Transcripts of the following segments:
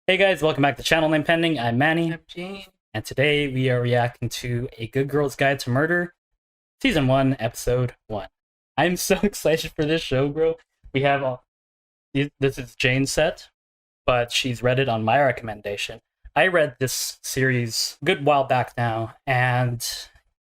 Hey guys, welcome back to Channel Name Pending. I'm Manny, I'm Jane. and today we are reacting to A Good Girl's Guide to Murder, Season 1, Episode 1. I'm so excited for this show, bro. We have this is Jane's set, but she's read it on my recommendation. I read this series a good while back now, and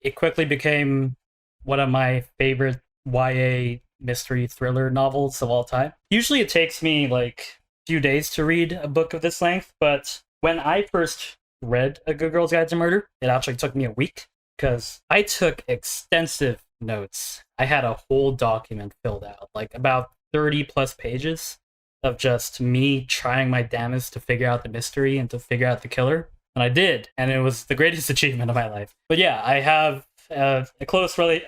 it quickly became one of my favorite YA mystery thriller novels of all time. Usually it takes me like few days to read a book of this length, but when I first read A Good Girl's Guide to Murder, it actually took me a week because I took extensive notes. I had a whole document filled out, like about 30 plus pages of just me trying my damnedest to figure out the mystery and to figure out the killer. And I did, and it was the greatest achievement of my life. But yeah, I have a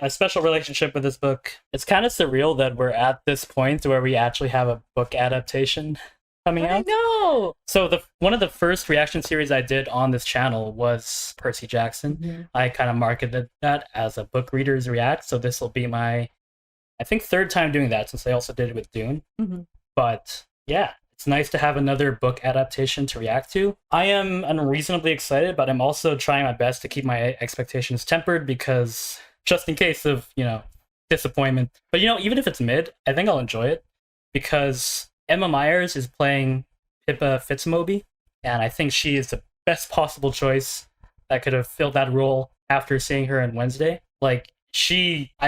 special relationship with this book. It's kind of surreal that we're at this point where we actually have a book adaptation coming out. I know. So one of the first reaction series I did on this channel was Percy Jackson. Mm-hmm. I kind of marketed that as a book readers react. So this will be my, I think, third time doing that since I also did it with Dune. Mm-hmm. But yeah, it's nice to have another book adaptation to react to. I am unreasonably excited, but I'm also trying my best to keep my expectations tempered because just in case of, disappointment. But even if it's mid, I think I'll enjoy it because Emma Myers is playing Pippa Fitz-amobi, and I think she is the best possible choice that could have filled that role after seeing her on Wednesday. I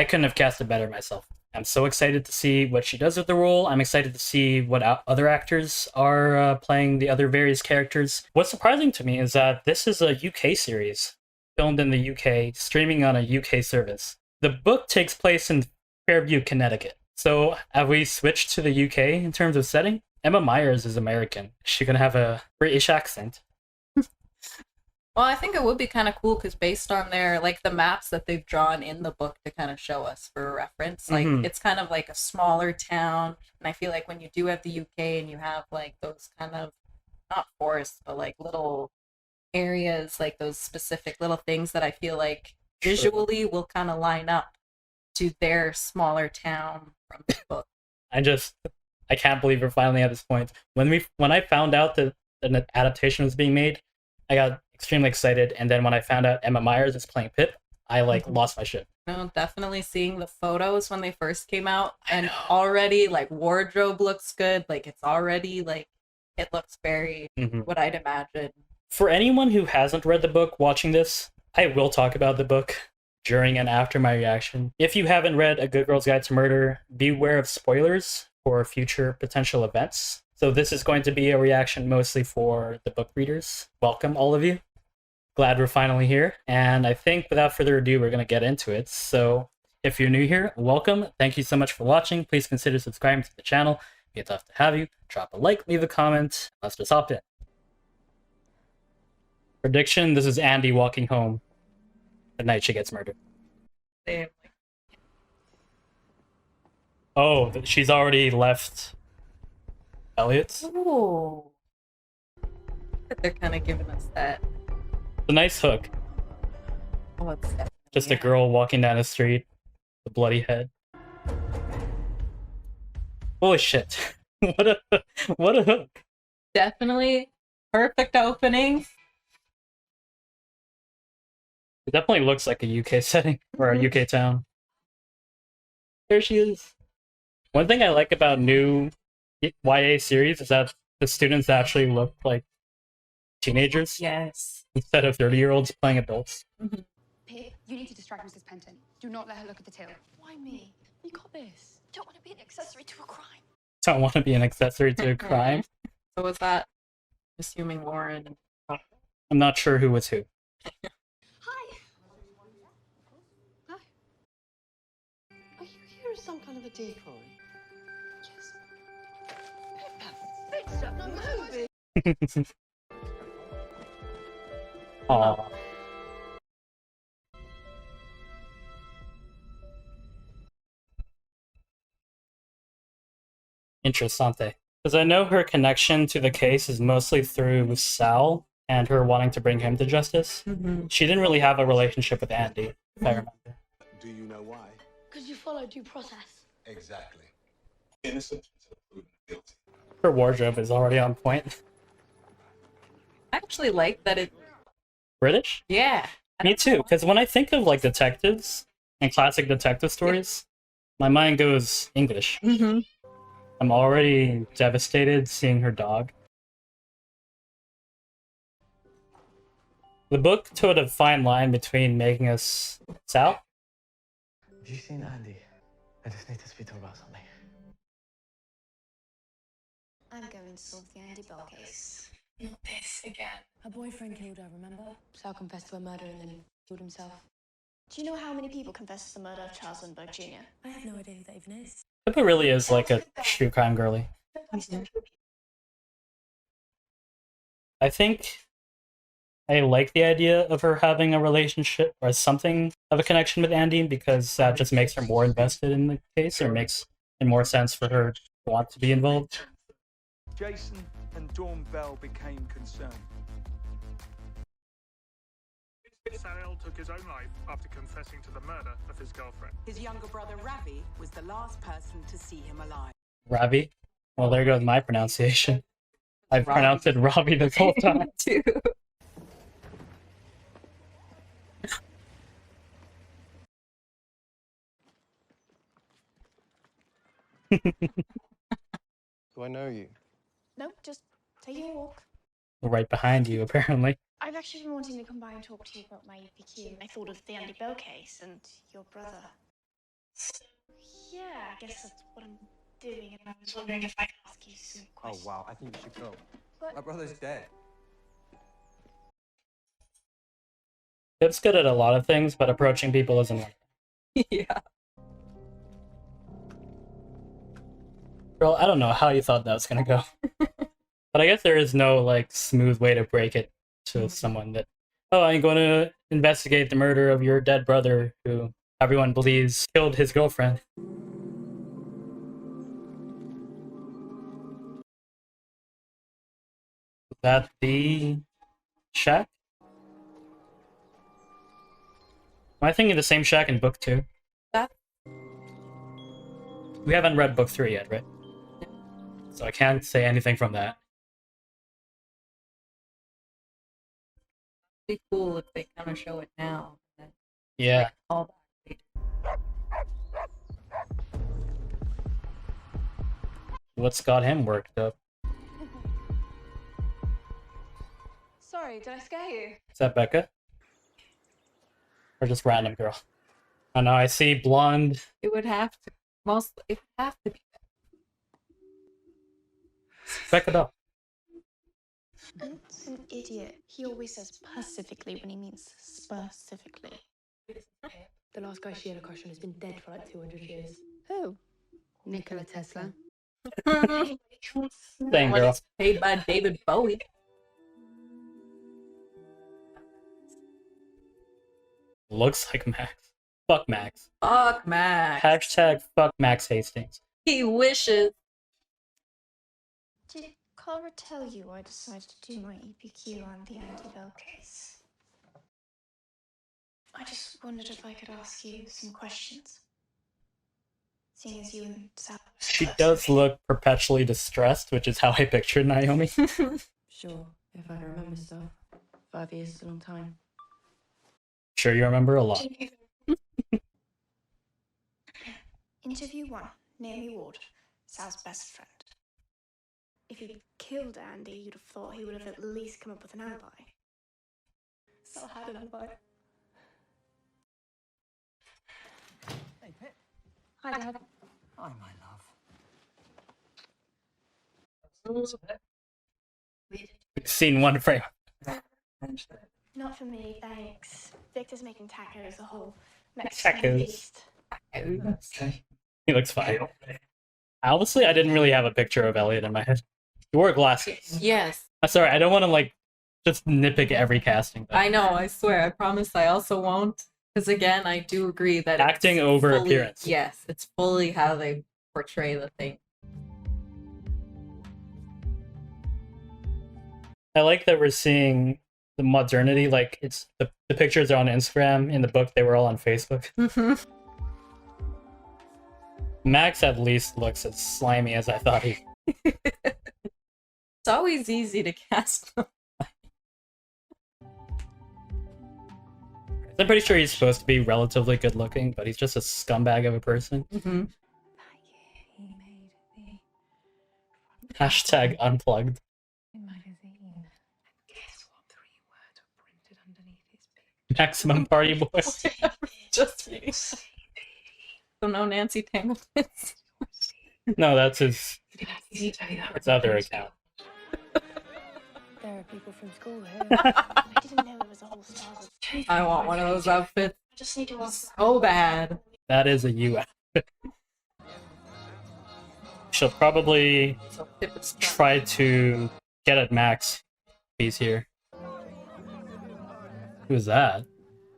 couldn't have cast it better myself. I'm so excited to see what she does with the role. I'm excited to see what other actors are playing the other various characters. What's surprising to me is that this is a UK series, filmed in the UK, streaming on a UK service. The book takes place in Fairview, Connecticut. So have we switched to the UK in terms of setting? Emma Myers is American. She's gonna have a British accent. Well, I think it would be kind of cool because based on the maps that they've drawn in the book to kind of show us for reference, it's kind of like a smaller town. And I feel like when you do have the UK and you have like those kind of, not forests, but like little areas, like those specific little things that I feel like visually will kind of line up to their smaller town from the book. I can't believe we're finally at this point. When I found out that an adaptation was being made, I got extremely excited, and then when I found out Emma Myers is playing Pip, I lost my shit. No, definitely seeing the photos when they first came out, and already wardrobe looks good. It's already it looks very what I'd imagine. For anyone who hasn't read the book watching this, I will talk about the book during and after my reaction. If you haven't read A Good Girl's Guide to Murder, beware of spoilers for future potential events. So this is going to be a reaction mostly for the book readers. Welcome, all of you. Glad we're finally here. And I think without further ado, we're going to get into it. So if you're new here, welcome. Thank you so much for watching. Please consider subscribing to the channel. It'd love to have you. Drop a like, leave a comment. Let's just hop in. Prediction, this is Andie walking home the night she gets murdered. They Oh, she's already left Elliot's. Oh, but they're kind of giving us that. A nice hook. Oh, it's definitely, Just a girl walking down the street, the bloody head. Holy shit! what a hook! Definitely perfect opening. It definitely looks like a UK setting or a UK town. There she is. One thing I like about new YA series is that the students actually look like teenagers. Yes. Instead of 30-year-olds playing adults. Pip, you need to distract Mrs. Penton. Do not let her look at the till. Why me? You got this. Don't want to be an accessory to a crime. Don't want to be an accessory to a crime. So was that, assuming Lauren? I'm not sure who was who. Hi. Hi. Are you here as some kind of a decoy? Yes. Pippa, fitz-amobi. Aww. Interessante. Because I know her connection to the case is mostly through Sal and her wanting to bring him to justice. She didn't really have a relationship with Andie, if I remember. Do you know why? Because you follow due process. Exactly. Innocent until proven guilty. Her wardrobe is already on point. actually like that it. British? Yeah. Me too, because when I think of like detectives and classic detective stories, my mind goes English. Mm-hmm. I'm already devastated seeing her dog. The book towed a fine line between making us Sal. Have you seen Andie? I just need to speak to her about something. I'm going to solve the Andy Bell case. Not this again. Her boyfriend killed her, remember? Sal confessed to a murder and then killed himself. Do you know how many people confessed to the murder of Charles Lindbergh Jr.? I have no idea who that even is. Pippa really is like a true crime girly. I think I like the idea of her having a relationship or something of a connection with Andie because that just makes her more invested in the case or makes it more sense for her to want to be involved. Jason and Dawn Bell became concerned. Sarel took his own life after confessing to the murder of his girlfriend. His younger brother Ravi was the last person to see him alive. Ravi? Well, there goes my pronunciation. I've pronounced it Ravi this whole time. Too. Do I know you? Nope, just taking a walk. Right behind you, apparently. I've actually been wanting to come by and talk to you about my EPQ, and I thought of the Andy Bell case and your brother. Yeah, I guess that's what I'm doing, and I was wondering if I could ask you some questions. Oh wow, I think you should go. But My brother's dead. Pip's good at a lot of things, but approaching people isn't one. Yeah. Girl, I don't know how you thought that was gonna go. But I guess there is no, like, smooth way to break it to someone that, oh, I'm going to investigate the murder of your dead brother who everyone believes killed his girlfriend. Is that the shack? Am I thinking of the same shack in book 2? That- We haven't read book 3 yet, right? So I can't say anything from that. It'd be cool if they kind of show it now. And then, Yeah. like, all that later. What's got him worked up? sorry, did I scare you? Is that Becca? Or just random girl? I know, I see blonde. It would have to. Mostly, it would have to be. Becca up. That's an idiot. He always says specifically when he means specifically. The last guy she had a crush on has been dead for like 200 years. Who? Nikola Tesla. Same When girl. it's paid by David Bowie. Looks like Max. Fuck Max. Fuck Max. Hashtag fuck Max Hastings. He wishes. Did Clara tell you I decided to do my EPQ on the Andy Bell case? I just wondered if I could ask you some questions. Seeing as you and Sal. She does look perpetually distressed, which is how I pictured Naomi. Sure, if I can remember stuff. 5 years is a long time. Sure, you remember a lot. Interview 1. Naomi Ward, Sal's best friend. If he'd killed Andy, you'd have thought he would have at least come up with an alibi. Sal had an alibi. Hey, Pip. Hi, Dad. Hi, my love. Scene 1 frame. Not for me, thanks. Victor's making tacos, the whole Mexican Tacos. feast. He looks fine. Honestly, I didn't really have a picture of Elliot in my head. He wore glasses. Yes. I'm sorry, I don't want to, like, just nitpick every casting. I know, I swear. I promise I also won't. Because again, I do agree that Acting it's over fully- appearance. Yes, it's fully how they portray the thing. I like that we're seeing the modernity, like, it's the pictures are on Instagram. In the book, they were all on Facebook. Max at least looks as slimy as I thought he. It's always easy to cast them. I'm pretty sure he's supposed to be relatively good looking, but he's just a scumbag of a person. Mm-hmm. Hashtag unplugged. Maximum party boy. Just me. So no Nancy Tangleton's. No, that's his other account. There are people from school here. I didn't know there was a whole style of... I want one of those outfits. I just need to ask... So bad. That is a you outfit. She'll probably So Pippa's try to get at Max. He's here. Who's that?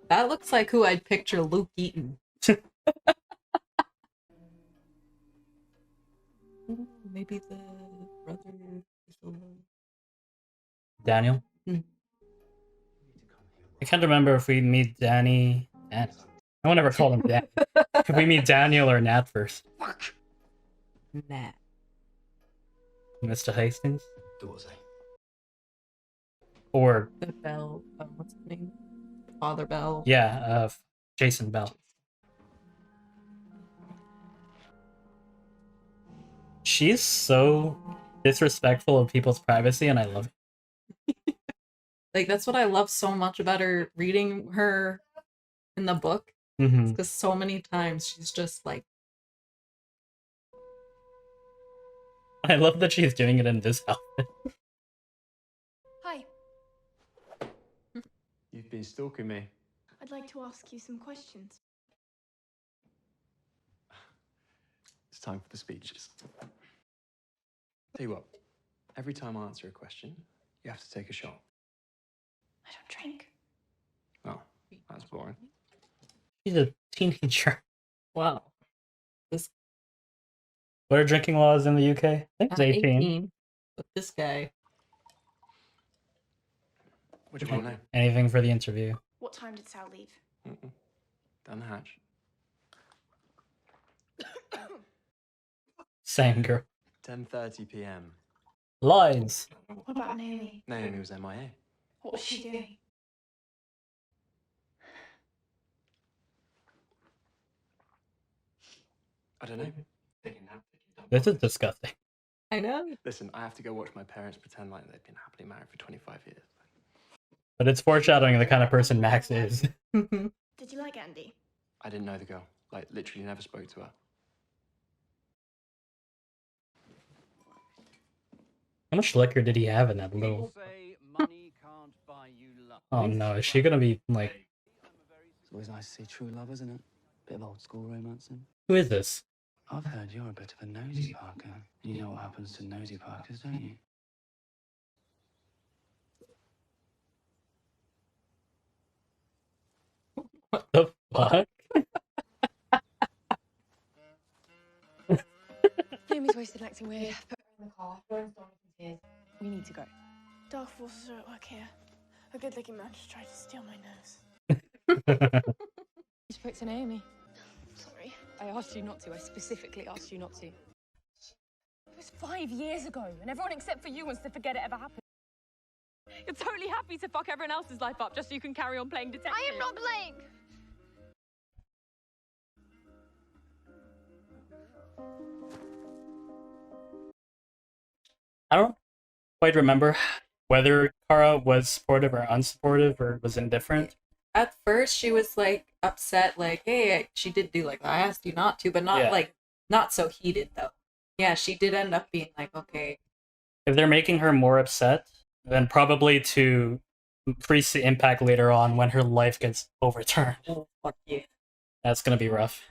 That looks like who I'd picture Luke Eaton. Maybe the brother. Daniel? Hmm. I can't remember if we meet Danny. No one ever called him Dan. If we meet Daniel or Nat first. Nat. Mr. Hastings? Dorsey. Or, The Bell. What's his name? Father Bell. yeah, Jason Bell. She's so disrespectful of people's privacy, and I love it. Like, that's what I love so much about her reading her in the book. Mm-hmm. Because so many times she's just like, I love that she's doing it in this outfit. Hi, You've been stalking me. I'd like to ask you some questions. It's time for the speeches. Tell you what, every time I answer a question, you have to take a shot. I don't drink. Oh, that's boring. She's a teenager. wow. This What are drinking laws in the UK? I think it's 18. But this guy. What do you want to know? Anything for the interview. What time did Sal leave? Down the hatch. Same girl. 10:30 p.m. Lines. What about Naomi? Naomi was MIA. What was she doing? I don't know. This is disgusting. I know. Listen, I have to go watch my parents pretend like they've been happily married for 25 years. But it's foreshadowing the kind of person Max is. Did you like Andie? I didn't know the girl. Like, literally never spoke to her. How much liquor did he have in that little... Oh no, is she gonna be like... It's always nice to see true love, isn't it? Bit of old school romancing. Who is this? I've heard you're a bit of a nosy Parker. You know what happens to nosy Parkers, don't you? What the fuck? Naomi's wasted acting weird. Put her in the car. We're in stormy tears. We need to go. Dark forces are at work here. A good-looking man just tried to steal my nose. You spoke to Naomi. Sorry. I asked you not to. I specifically asked you not to. It was 5 years ago, and everyone except for you wants to forget it ever happened. You're totally happy to fuck everyone else's life up just so you can carry on playing detective. I am not playing! I don't quite remember whether Kara was supportive or unsupportive or was indifferent. At first, she was like upset, like, hey, she did do like, I asked you not to, but not Yeah. like, not so heated though. Yeah, she did end up being like, okay. If they're making her more upset, then probably to increase the impact later on when her life gets overturned. Oh, fuck yeah. That's gonna be rough.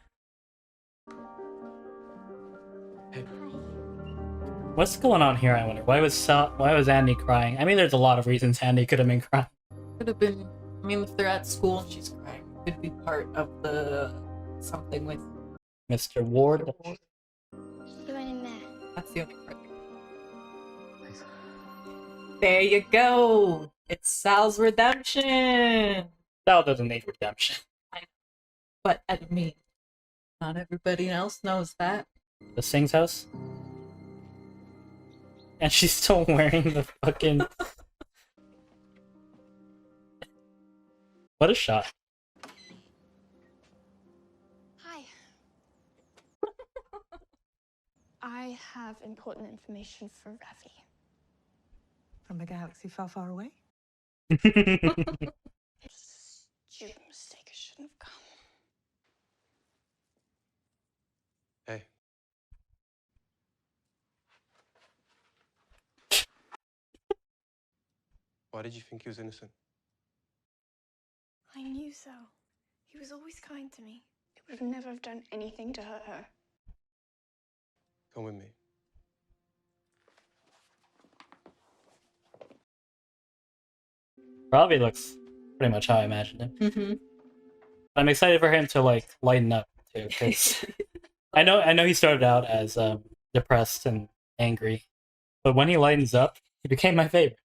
What's going on here, I wonder? Why was Andie crying? I mean, there's a lot of reasons Andie could have been crying. Could have been, I mean, if they're at school and she's crying, it could be part of the something with Mr. Ward. You went in there. That's the only part. There you go. It's Sal's redemption. Sal doesn't need redemption. But I mean, not everybody else knows that. The Singh's house? And she's still wearing the fucking... What a shot. I have important information for Ravi. From a galaxy far, far away? Stupid mistake. I shouldn't have come. Hey. Why did you think he was innocent? I knew so. He was always kind to me. He would have never have done anything to hurt her. Come with me. Ravi looks pretty much how I imagined him. Mm-hmm. I'm excited for him to like lighten up too, because I know he started out as depressed and angry, but when he lightens up, he became my favorite.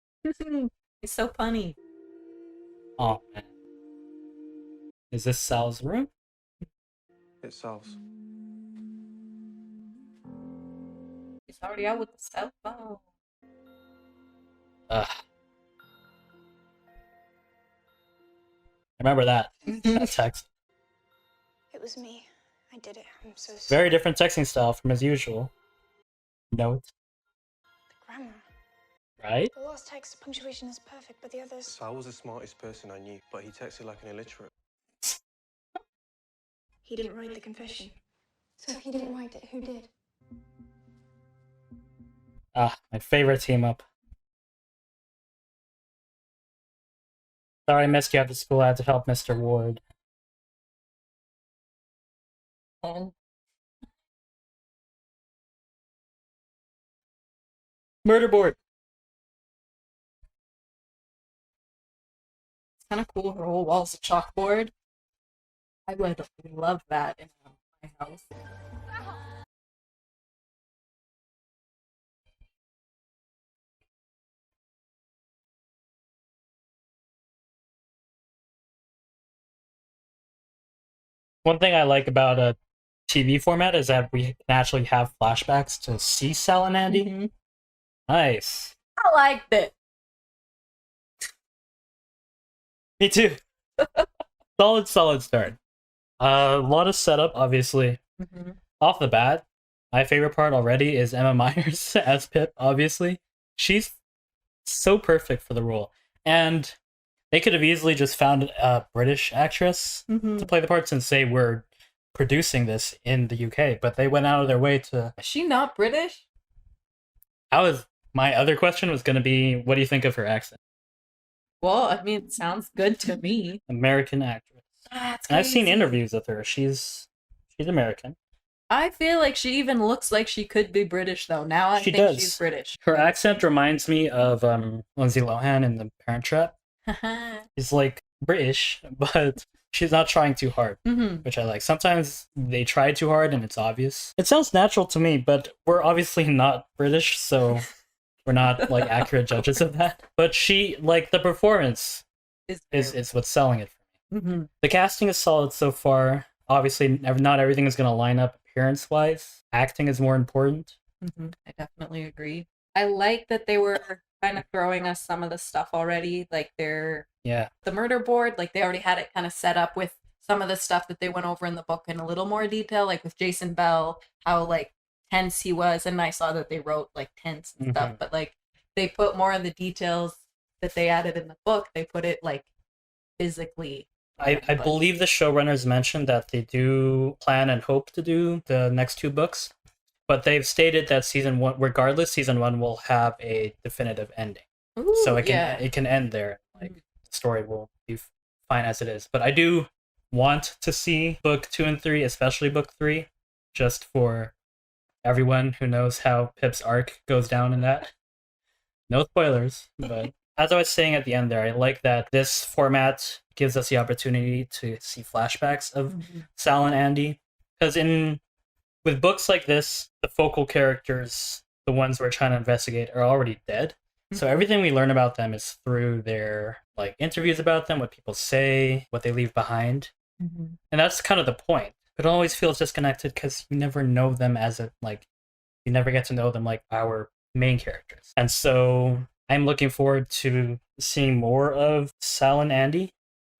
He's so funny. Oh man, is this Sal's room? It's Sal's. He's already out with the cell phone. Remember that text. It was me. I did it. I'm so sorry. Very different texting style from his usual. Note. The grammar. Right? The last text punctuation is perfect, but the others... Sal was the smartest person I knew, but he texted like an illiterate. He didn't write the confession. So if he didn't write it, who did? My favorite team up. Sorry I missed you after school. I had to help Mr. Ward. Oh. Murder board. It's kind of cool. Her whole wall's a chalkboard. I would love that in my house. One thing I like about a TV format is that we can actually have flashbacks to see Sal and Andie. Mm-hmm. Nice. I liked it. Me too. solid start. A lot of setup, obviously. Mm-hmm. Off the bat, my favorite part already is Emma Myers as Pip, obviously. She's so perfect for the role. And they could have easily just found a British actress to play the part since they were producing this in the UK, but they went out of their way to... Is she not British? My other question was going to be, what do you think of her accent? Well, I mean, it sounds good to me. American actress. That's And I've seen crazy. interviews with her. She's American. I feel like she even looks like she could be British, though. Now I think she's British. Her accent reminds me of Lindsay Lohan in The Parent Trap. She's like British, but she's not trying too hard, which I like. Sometimes they try too hard and it's obvious. It sounds natural to me, but we're obviously not British, so we're not like accurate judges of that. But she, like, the performance is what's selling it for me. The casting is solid so far. Obviously, not everything is going to line up appearance-wise. Acting is more important. I definitely agree. I like that they were kind of throwing us some of the stuff already, like the murder board. Like they already had it kind of set up with some of the stuff that they went over in the book in a little more detail, like with Jason Bell, how like tense he was, and I saw that they wrote like tense and stuff, but like they put more of the details that they added in the book. They put it like physically. I believe the showrunners mentioned that they do plan and hope to do the next two books, but they've stated that season one will have a definitive ending. Ooh, so it can end there. Like the story will be fine as it is. But I do want to see book 2 and 3, especially book 3, just for everyone who knows how Pip's arc goes down in that. No spoilers, but as I was saying at the end there, I like that this format gives us the opportunity to see flashbacks of Sal and Andie. Because with books like this, the focal characters, the ones we're trying to investigate, are already dead. So everything we learn about them is through their like interviews about them, what people say, what they leave behind. And that's kind of the point. It always feels disconnected because you never know them you never get to know them like our main characters. And so I'm looking forward to seeing more of Sal and Andie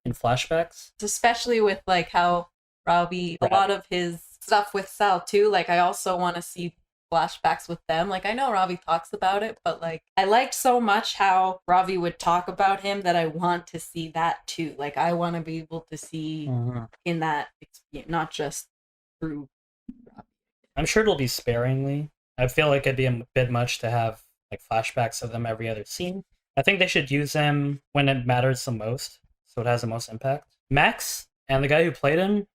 in flashbacks. Especially with like how Ravi, a lot of his stuff with Sal too. Like I also want to see flashbacks with them. Like, I know Ravi talks about it, but like, I liked so much how Ravi would talk about him that I want to see that too. Like, I want to be able to see in that experience, not just through Ravi. I'm sure it'll be sparingly. I feel like it'd be a bit much to have like flashbacks of them every other scene. I think they should use them when it matters the most, so it has the most impact. Max and the guy who played him,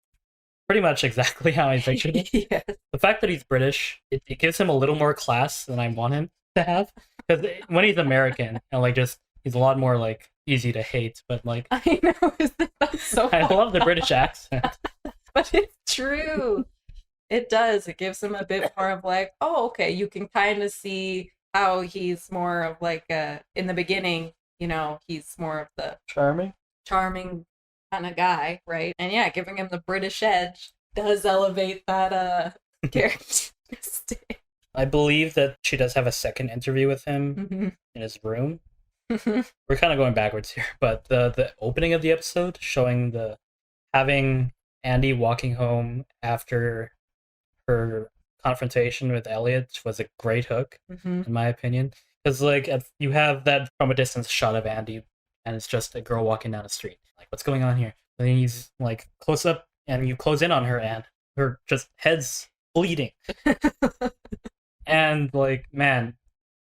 pretty much exactly how I pictured it. Yes. The fact that he's British, it gives him a little more class than I want him to have. Because when he's American, and like just he's a lot more like easy to hate. But like I know, that's so. I love the British accent. But it's true. It does. It gives him a bit more of like, oh, okay, you can kind of see how he's more of like in the beginning, you know, he's more of the charming kind of guy, right? And yeah, giving him the British edge does elevate that characteristic. I believe that she does have a second interview with him in his room. We're kind of going backwards here, but the opening of the episode showing having Andie walking home after her confrontation with Elliot was a great hook, in my opinion. Because like you have that from a distance shot of Andie, and it's just a girl walking down the street. Like, what's going on here? And then he's like close up, and you close in on her, and her just head's bleeding. And like, man,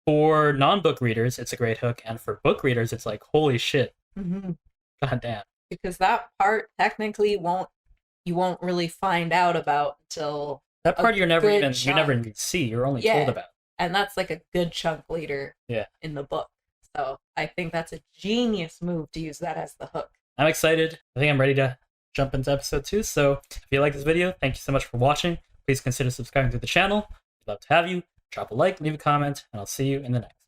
for non-book readers, it's a great hook, and for book readers, it's like, holy shit, god damn. Because that part technically you won't really find out about until that part you never even see. You're only told about. And that's like a good chunk later in the book. So I think that's a genius move to use that as the hook. I'm excited. I think I'm ready to jump into episode 2. So if you like this video, thank you so much for watching. Please consider subscribing to the channel. We'd love to have you. Drop a like, leave a comment, and I'll see you in the next.